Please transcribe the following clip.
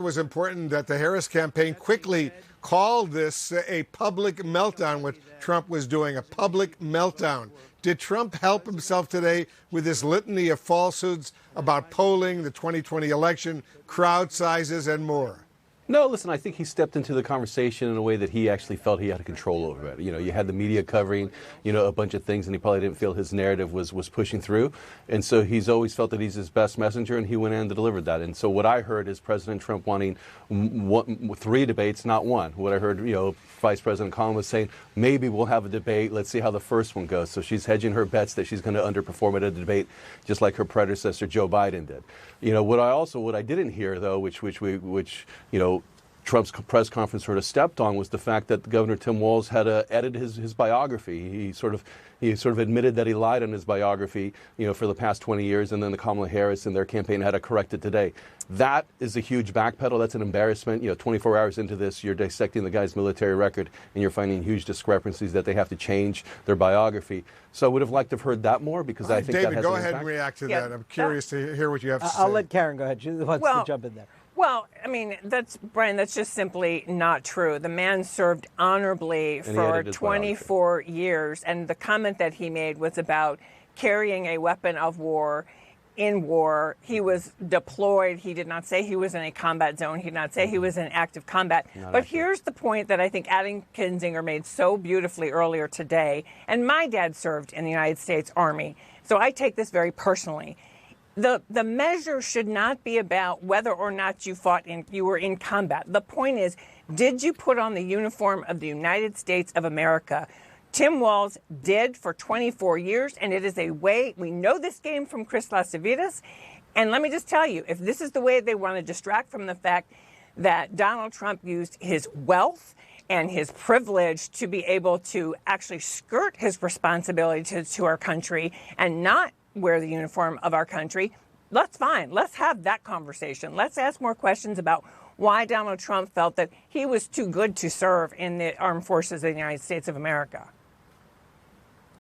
It was important that the Harris campaign quickly called this a public meltdown, what Trump was doing, a public meltdown. Did Trump help himself today with this litany of falsehoods about polling, the 2020 election, crowd sizes, and more? No, listen, I think he stepped into the conversation in a way that he actually felt he had control over it. You know, you had the media covering, a bunch of things, and he probably didn't feel his narrative was pushing through. And so he's always felt that he's his best messenger, and he went in and delivered that. And so what I heard is President Trump wanting 3 debates, not one. What I heard, Vice President Kamala was saying, maybe we'll have a debate. Let's see how the first one goes. So she's hedging her bets that she's going to underperform at a debate, just like her predecessor, Joe Biden, did. What I didn't hear, though, which Trump's press conference sort of stepped on, was the fact that Governor Tim Walz had edited his biography. He sort of admitted that he lied on his biography, for the past 20 years, and then the Kamala Harris and their campaign had to correct it today. That is a huge backpedal. That's an embarrassment. 24 hours into this, you're dissecting the guy's military record, and you're finding huge discrepancies that they have to change their biography. So I would have liked to have heard that more, because I think David, that has go an ahead impact. and react to that. I'm curious to hear what you have to say. I'll let Karen go ahead. She wants to jump in there. Well, I mean, Brian, that's just simply not true. The man served honorably for 24 years, and the comment that he made was about carrying a weapon of war in war. He was deployed. He did not say he was in a combat zone. He did not say he was in active combat. But here's the point that I think Adam Kinzinger made so beautifully earlier today. And my dad served in the United States Army, so I take this very personally. The measure should not be about whether or not you were in combat. The point is, did you put on the uniform of the United States of America? Tim Walz did for 24 years, and it is a way, we know this game from Chris Lasavidas, and let me just tell you, if this is the way they want to distract from the fact that Donald Trump used his wealth and his privilege to be able to actually skirt his responsibility to our country and not wear the uniform of our country, that's fine. Let's have that conversation. Let's ask more questions about why Donald Trump felt that he was too good to serve in the armed forces of the United States of America.